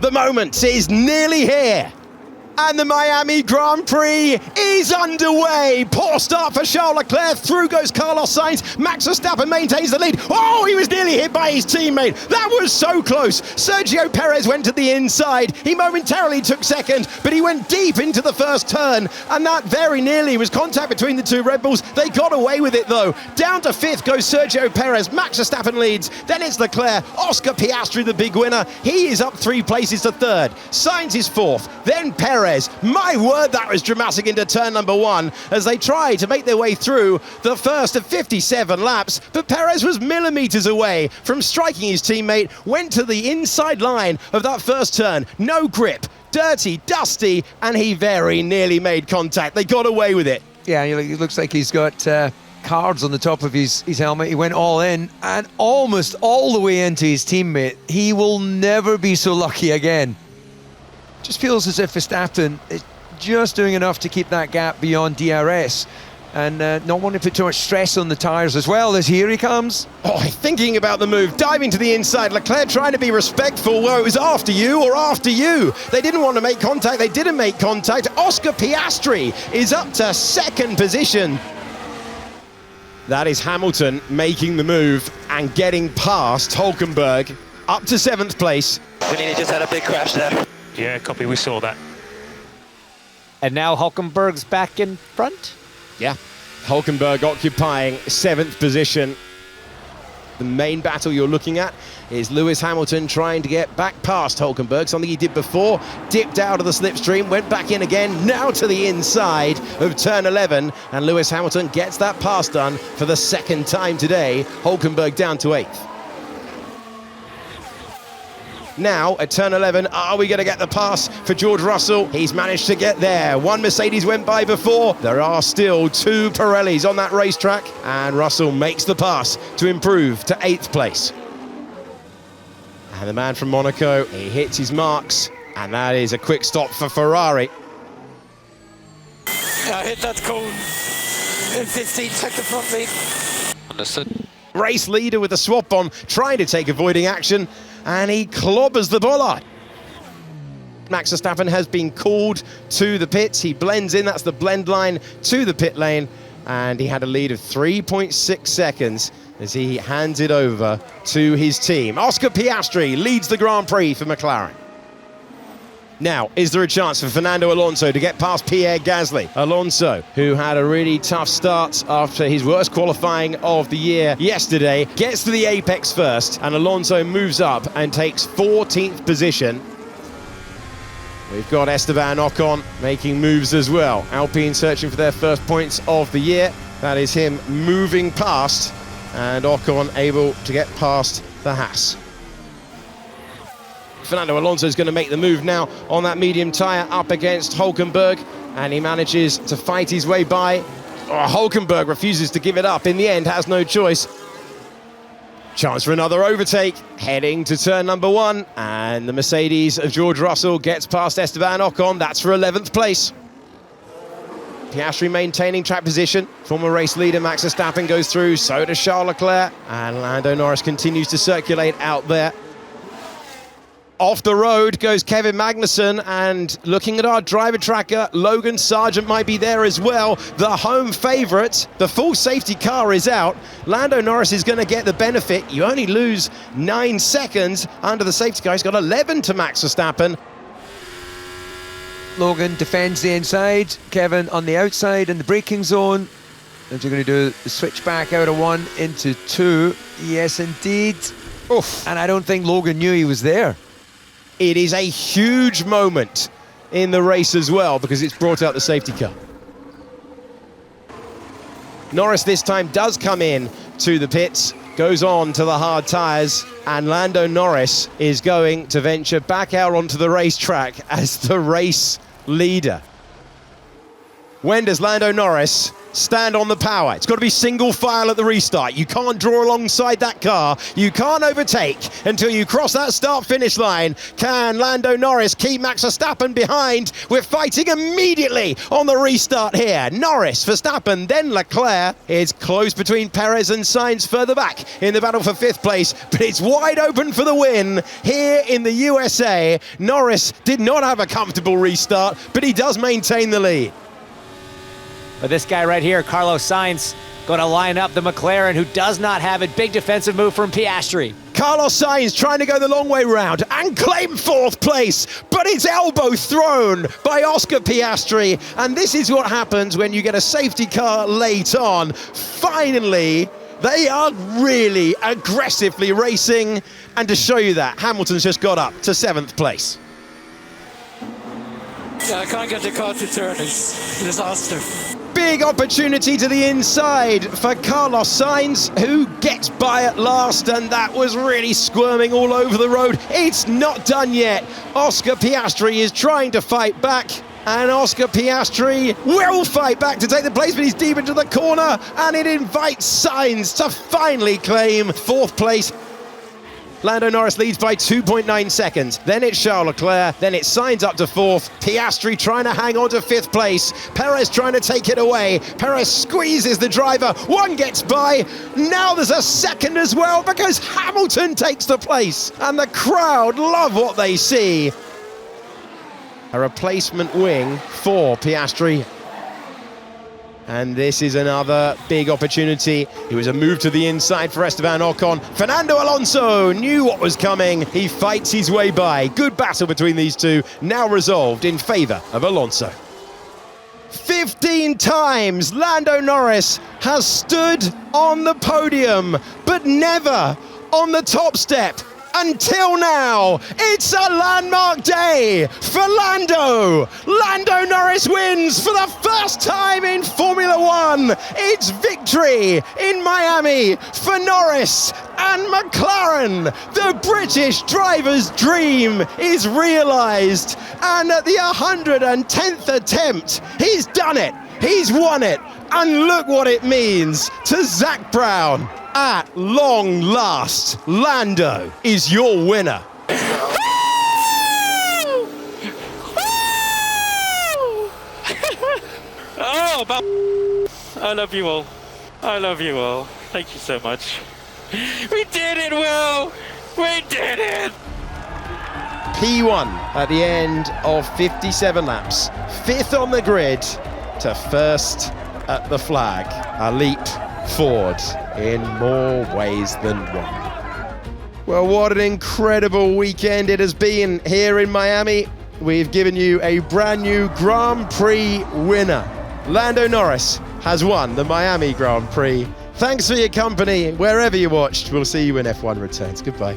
The moment is nearly here. And the Miami Grand Prix is underway. Poor start for Charles Leclerc. Through goes Carlos Sainz. Max Verstappen maintains the lead. Oh, he was nearly hit by his teammate. That was so close. Sergio Perez went to the inside. He momentarily took second, but he went deep into the first turn. And that very nearly was contact between the two Red Bulls. They got away with it, though. Down to fifth goes Sergio Perez. Max Verstappen leads. Then it's Leclerc. Oscar Piastri, the big winner. He is up 3 places to third. Sainz is fourth. Then Perez. My word, that was dramatic into turn number 1 as they tried to make their way through the first of 57 laps, but Perez was millimetres away from striking his teammate, went to the inside line of that first turn, no grip, dirty, dusty, and he very nearly made contact. They got away with it. Yeah, it looks like he's got cards on the top of his helmet. He went all in and almost all the way into his teammate. He will never be so lucky again. Just feels as if Verstappen is just doing enough to keep that gap beyond DRS and not wanting to put too much stress on the tyres as well, as here he comes. Oh, thinking about the move, diving to the inside. Leclerc trying to be respectful. Well, it was after you or after you. They didn't want to make contact. They didn't make contact. Oscar Piastri is up to second position. That is Hamilton making the move and getting past Hülkenberg up to 7th place. We nearly just had a big crash there. Yeah, copy, we saw that. And now Hülkenberg's back in front? Yeah, Hülkenberg occupying 7th position. The main battle you're looking at is Lewis Hamilton trying to get back past Hülkenberg, something he did before, dipped out of the slipstream, went back in again, now to the inside of turn 11, and Lewis Hamilton gets that pass done for the second time today. Hülkenberg down to 8th. Now, at turn 11, are we going to get the pass for George Russell? He's managed to get there. One Mercedes went by before. There are still 2 Pirellis on that racetrack, and Russell makes the pass to improve to 8th place. And the man from Monaco, he hits his marks, and that is a quick stop for Ferrari. I hit that cone in 15, took the front lead. Understood. Race leader with a swap on, trying to take avoiding action, and he clobbers the bollard. Max Verstappen has been called to the pits. He blends in, that's the blend line to the pit lane, and he had a lead of 3.6 seconds as he hands it over to his team. Oscar Piastri leads the Grand Prix for McLaren. Now, is there a chance for Fernando Alonso to get past Pierre Gasly? Alonso, who had a really tough start after his worst qualifying of the year yesterday, gets to the apex first, and Alonso moves up and takes 14th position. We've got Esteban Ocon making moves as well. Alpine searching for their first points of the year. That is him moving past, and Ocon able to get past the Haas. Fernando Alonso is going to make the move now on that medium tyre up against Hülkenberg, and he manages to fight his way by. Hülkenberg refuses to give it up. In the end, has no choice. Chance for another overtake, heading to turn number 1, and the Mercedes of George Russell gets past Esteban Ocon. That's for 11th place. Piastri maintaining track position. Former race leader Max Verstappen goes through, so does Charles Leclerc, and Lando Norris continues to circulate out there. Off the road goes Kevin Magnussen, and looking at our driver tracker, Logan Sargent might be there as well. The home favourite, the full safety car is out. Lando Norris is going to get the benefit. You only lose 9 seconds under the safety car. He's got 11 to Max Verstappen. Logan defends the inside, Kevin on the outside in the braking zone. And you're going to do the switch back out of 1 into 2. Yes, indeed. Oof. And I don't think Logan knew he was there. It is a huge moment in the race as well, because it's brought out the safety car. Norris this time does come in to the pits, goes on to the hard tyres, and Lando Norris is going to venture back out onto the racetrack as the race leader. When does Lando Norris stand on the power. It's got to be single file at the restart. You can't draw alongside that car. You can't overtake until you cross that start-finish line. Can Lando Norris keep Max Verstappen behind? We're fighting immediately on the restart here. Norris, Verstappen, then Leclerc. It's close between Perez and Sainz further back in the battle for 5th place, but it's wide open for the win here in the USA. Norris did not have a comfortable restart, but he does maintain the lead. But this guy right here, Carlos Sainz, going to line up the McLaren, who does not have a big defensive move from Piastri. Carlos Sainz trying to go the long way round and claim 4th place, but it's elbow thrown by Oscar Piastri. And this is what happens when you get a safety car late on. Finally, they are really aggressively racing. And to show you that, Hamilton's just got up to 7th place. Yeah, I can't get the car to turn. It's a disaster. Big opportunity to the inside for Carlos Sainz, who gets by at last, and that was really squirming all over the road. It's not done yet. Oscar Piastri is trying to fight back, and Oscar Piastri will fight back to take the place, but he's deep into the corner, and it invites Sainz to finally claim 4th place. Lando Norris leads by 2.9 seconds. Then it's Charles Leclerc. Then it's Sainz up to 4th. Piastri trying to hang on to 5th place. Perez trying to take it away. Perez squeezes the driver. One gets by. Now there's a 2nd as well because Hamilton takes the place. And the crowd love what they see. A replacement wing for Piastri. And this is another big opportunity. It was a move to the inside for Esteban Ocon. Fernando Alonso knew what was coming. He fights his way by. Good battle between these two, now resolved in favour of Alonso. 15 times Lando Norris has stood on the podium, but never on the top step. Until now, it's a landmark day for Lando. Lando Norris wins for the first time in Formula One. It's victory in Miami for Norris and McLaren. The British driver's dream is realised. And at the 110th attempt, he's done it. He's won it. And look what it means to Zach Brown. At long last, Lando is your winner. Oh, I love you all. I love you all. Thank you so much. We did it, Will! We did it! P1 at the end of 57 laps. 5th on the grid to 1st at the flag. A leap forward in more ways than one. Well, what an incredible weekend it has been here in Miami. We've given you a brand new Grand Prix winner. Lando Norris has won the Miami Grand Prix. Thanks for your company wherever you watched. We'll see you when F1 returns. Goodbye.